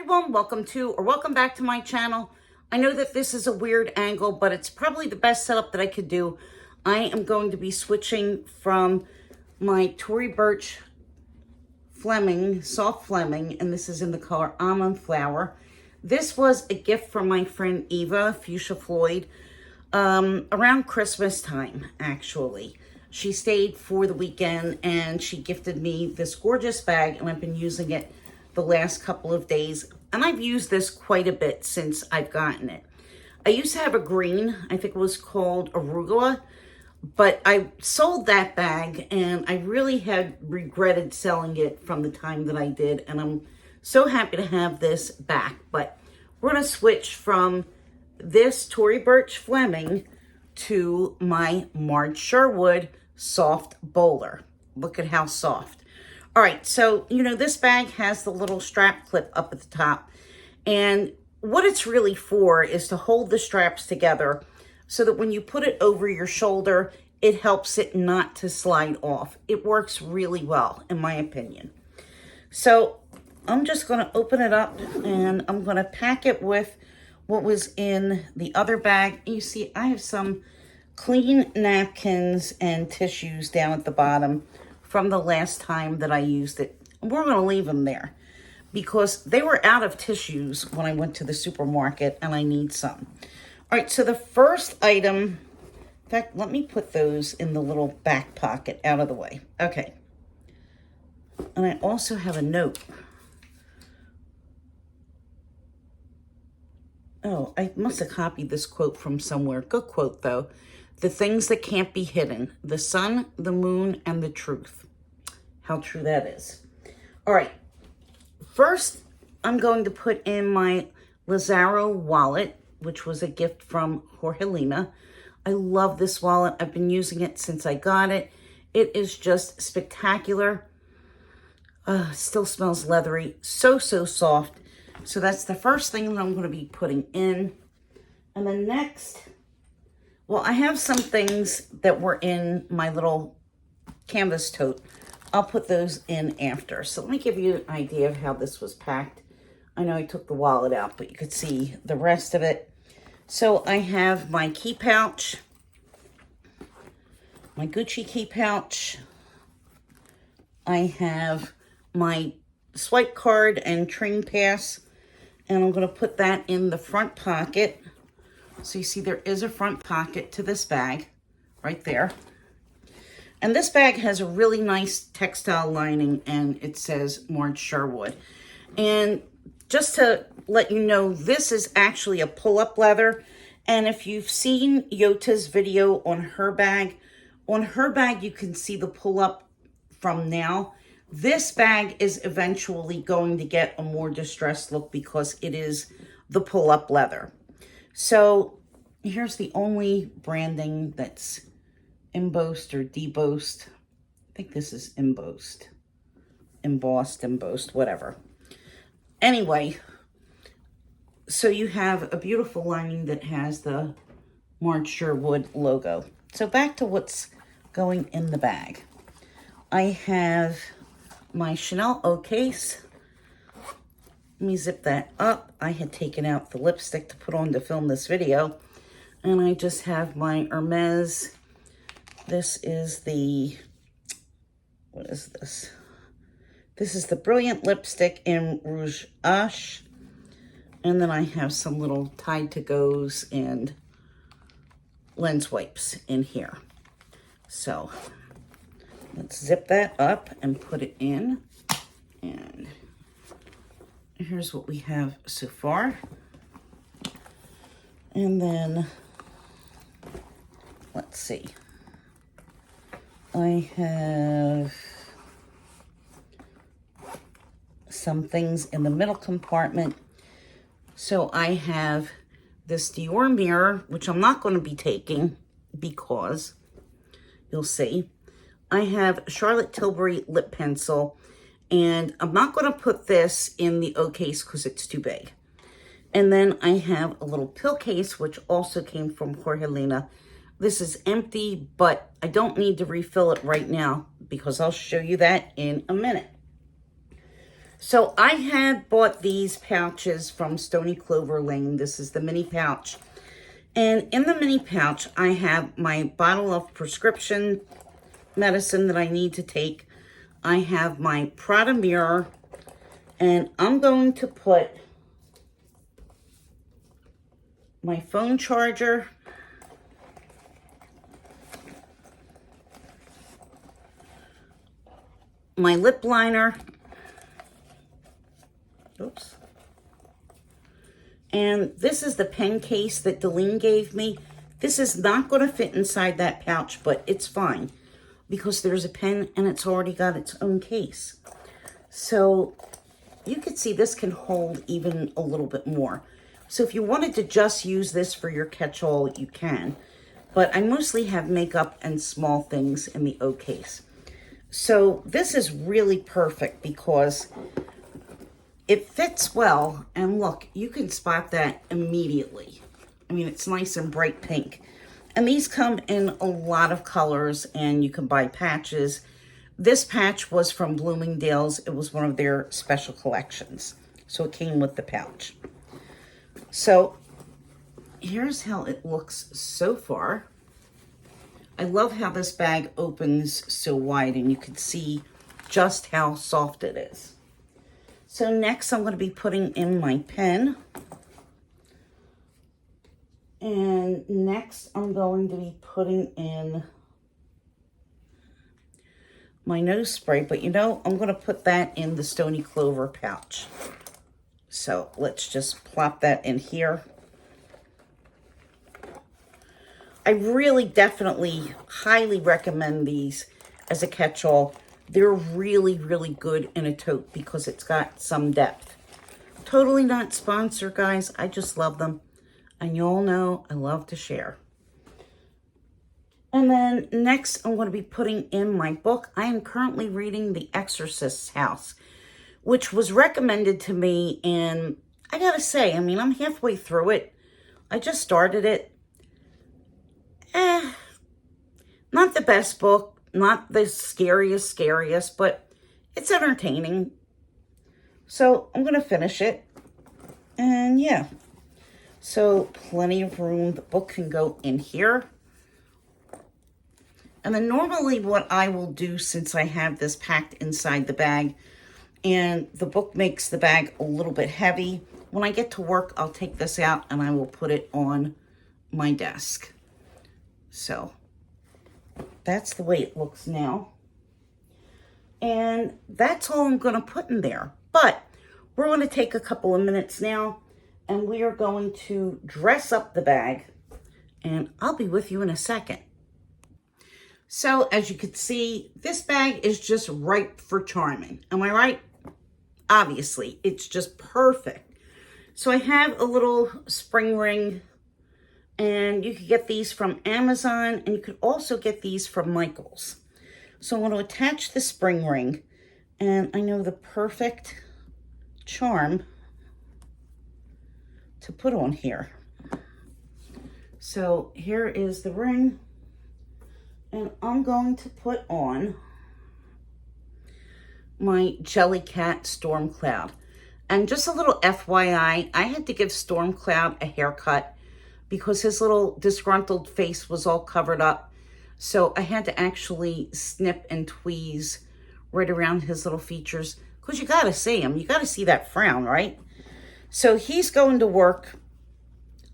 everyone, welcome back to my channel. I know that this is a weird angle, but it's probably the best setup that I could do. I am going to be switching from my Tory Burch Fleming, soft Fleming, and this is in the color Almond Flower. This was a gift from my friend Eva, Fuchsia Floyd, around Christmas time, actually. She stayed for the weekend and she gifted me this gorgeous bag, and I've been using it the last couple of days. And I've used this quite a bit since I've gotten it. I used to have a green, I think it was called Arugula, but I sold that bag and I really had regretted selling it from the time that I did. And I'm so happy to have this back. But we're gonna switch from this Tory Burch Fleming to my Marge Sherwood soft bowler. Look at how soft. All right, so, you know, this bag has the little strap clip up at the top. And what it's really for is to hold the straps together so that when you put it over your shoulder, it helps it not to slide off. It works really well, in my opinion. So I'm just going to open it up and I'm going to pack it with what was in the other bag. You see, I have some clean napkins and tissues down at the bottom from the last time that I used it. We're going to leave them there because they were out of tissues when I went to the supermarket and I need some. All right, so the first item, in fact, let me put those in the little back pocket out of the way. Okay. And I also have a note. Oh, I must have copied this quote from somewhere. Good quote, though. The things that can't be hidden, the sun, the moon, and the truth. How true that is. All right. First, I'm going to put in my Laduree wallet, which was a gift from Jorgelina. I love this wallet. I've been using it since I got it. It is just spectacular. Still smells leathery. So soft. So that's the first thing that I'm going to be putting in. And then next, well, I have some things that were in my little canvas tote. I'll put those in after. So let me give you an idea of how this was packed. I know I took the wallet out, but you could see the rest of it. So I have my key pouch, my Gucci key pouch. I have my swipe card and train pass, and I'm going to put that in the front pocket. So you see there is a front pocket to this bag right there. And this bag has a really nice textile lining, and it says Marge Sherwood. And just to let you know, this is actually a pull-up leather. And if you've seen Yota's video on her bag you can see the pull-up from now. This bag is eventually going to get a more distressed look because it is the pull-up leather. So here's the only branding that's embossed or debossed. I think this is embossed, whatever. Anyway, so you have a beautiful lining that has the Marge Sherwood logo. So back to what's going in the bag. I have my Chanel O case. Let me zip that up. I had taken out the lipstick to put on to film this video. And I just have my Hermes. This is the, what is this? This is the Brilliant Lipstick in Rouge Ash. And then I have some little Tide to Goes and lens wipes in here. So let's zip that up and put it in. And here's what we have so far. And then, let's see. I have some things in the middle compartment. So I have this Dior mirror, which I'm not going to be taking because you'll see. I have Charlotte Tilbury lip pencil, and I'm not going to put this in the O case because it's too big. And then I have a little pill case, which also came from Jorgelina. This is empty, but I don't need to refill it right now because I'll show you that in a minute. So I had bought these pouches from Stony Clover Lane. This is the mini pouch. And in the mini pouch, I have my bottle of prescription medicine that I need to take. I have my Prada mirror, and I'm going to put my phone charger, my lip liner, oops, and this is the pen case that Deline gave me. This is not going to fit inside that pouch, but it's fine because there's a pen and it's already got its own case. So you can see this can hold even a little bit more. So if you wanted to just use this for your catch-all, you can. But I mostly have makeup and small things in the O case. So this is really perfect because it fits well. And look, you can spot that immediately. I mean, it's nice and bright pink. And these come in a lot of colors, and you can buy patches. This patch was from Bloomingdale's. It was one of their special collections. So it came with the pouch. So here's how it looks so far. I love how this bag opens so wide, and you can see just how soft it is. So next I'm going to be putting in my pen. And next I'm going to be putting in my nose spray. But you know, I'm going to put that in the Stony Clover pouch. So let's just plop that in here. I really definitely highly recommend these as a catch-all. They're really, really good in a tote because it's got some depth. Totally not sponsored, guys. I just love them. And you all know I love to share. And then next I'm going to be putting in my book. I am currently reading The Exorcist's House, which was recommended to me. And I gotta say, I mean, I'm halfway through it. I just started it. Not the best book, not the scariest, but it's entertaining. So I'm going to finish it. And yeah. So plenty of room. The book can go in here. And then normally what I will do, since I have this packed inside the bag, and the book makes the bag a little bit heavy, when I get to work, I'll take this out and I will put it on my desk. So that's the way it looks now. And that's all I'm going to put in there. But we're going to take a couple of minutes now, and we are going to dress up the bag. And I'll be with you in a second. So as you can see, this bag is just ripe for charming. Am I right? Obviously, it's just perfect. So I have a little spring ring. And you could get these from Amazon, and you could also get these from Michael's. So I'm going to attach the spring ring, and I know the perfect charm to put on here. So here is the ring, and I'm going to put on my Jellycat Storm Cloud. And just a little FYI, I had to give Storm Cloud a haircut because his little disgruntled face was all covered up. So I had to actually snip and tweeze right around his little features, because you gotta see him. You gotta see that frown, right? So he's going to work.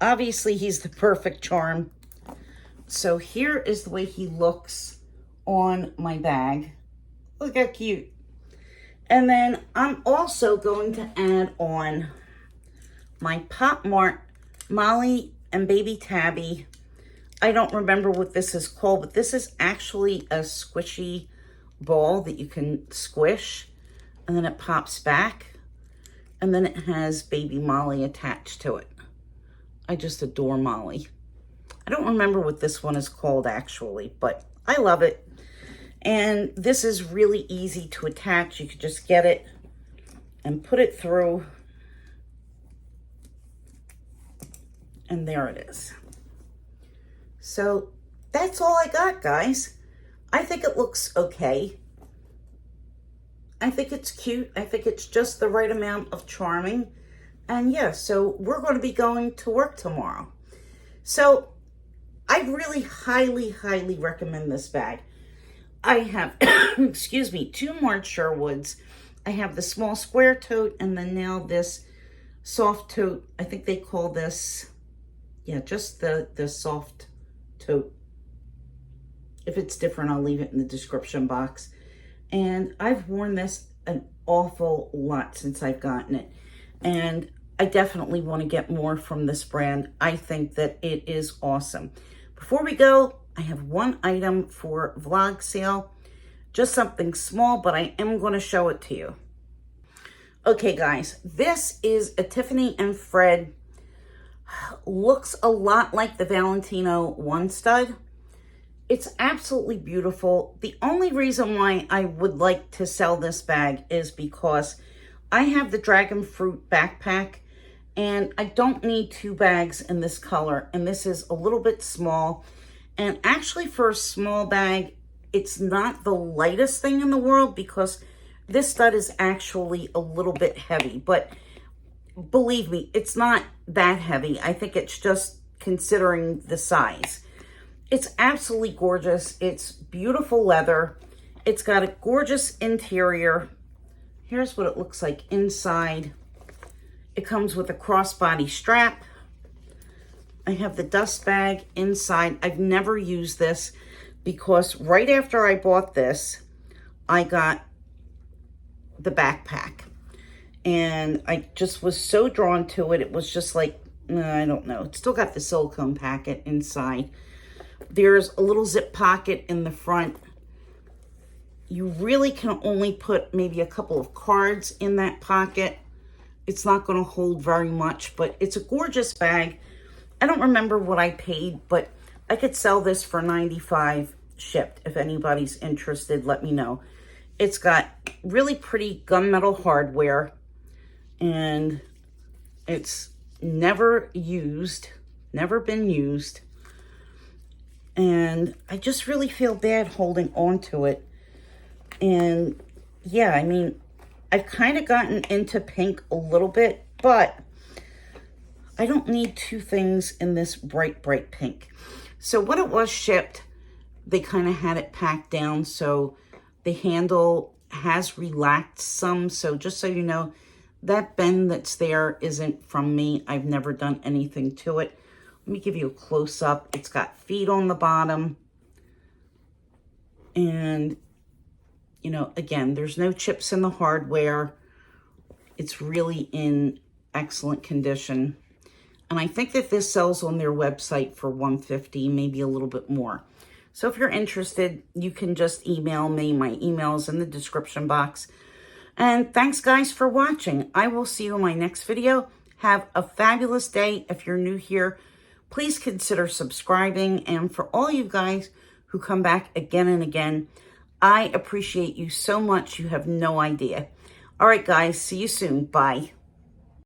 Obviously, he's the perfect charm. So here is the way he looks on my bag. Look how cute. And then I'm also going to add on my Pop Mart Molly and Baby Tabby. I don't remember what this is called, but this is actually a squishy ball that you can squish, and then it pops back, and then it has Baby Molly attached to it. I just adore Molly. I don't remember what this one is called actually, but I love it. And this is really easy to attach. You could just get it and put it through. And there it is. So that's all I got, guys. I think it looks okay. I think it's cute. I think it's just the right amount of charming. And yeah, so we're going to be going to work tomorrow. So I really highly, highly recommend this bag. I have, excuse me, 2 Marge Sherwoods. I have the small square tote and then now this soft tote. I think they call this, yeah, just the soft tote. If it's different, I'll leave it in the description box. And I've worn this an awful lot since I've gotten it. And I definitely want to get more from this brand. I think that it is awesome. Before we go, I have one item for vlog sale. Just something small, but I am going to show it to you. Okay, guys, this is a Tiffany and Fred. Looks a lot like the Valentino one stud. It's absolutely beautiful. The only reason why I would like to sell this bag is because I have the dragon fruit backpack and I don't need 2 bags in this color. And this is a little bit small. And actually for a small bag, it's not the lightest thing in the world because this stud is actually a little bit heavy. But believe me, it's not that heavy. I think it's just considering the size. It's absolutely gorgeous. It's beautiful leather. It's got a gorgeous interior. Here's what it looks like inside. It comes with a crossbody strap. I have the dust bag inside. I've never used this because right after I bought this, I got the backpack. And I just was so drawn to it. It was just like, I don't know. It's still got the silicone packet inside. There's a little zip pocket in the front. You really can only put maybe a couple of cards in that pocket. It's not going to hold very much, but it's a gorgeous bag. I don't remember what I paid, but I could sell this for $95 shipped. If anybody's interested, let me know. It's got really pretty gunmetal hardware, and it's never used, never been used. And I just really feel bad holding on to it. And yeah, I mean, I've kind of gotten into pink a little bit, but I don't need 2 things in this bright, bright pink. So when it was shipped, they kind of had it packed down. So the handle has relaxed some. So just so you know, that bend that's there isn't from me. I've never done anything to it. Let me give you a close-up. It's got feet on the bottom. And, you know, again, there's no chips in the hardware. It's really in excellent condition. And I think that this sells on their website for $150, maybe a little bit more. So if you're interested, you can just email me. My email is in the description box. And thanks, guys, for watching. I will see you in my next video. Have a fabulous day. If you're new here, please consider subscribing. And for all you guys who come back again and again, I appreciate you so much. You have no idea. All right, guys. See you soon. Bye.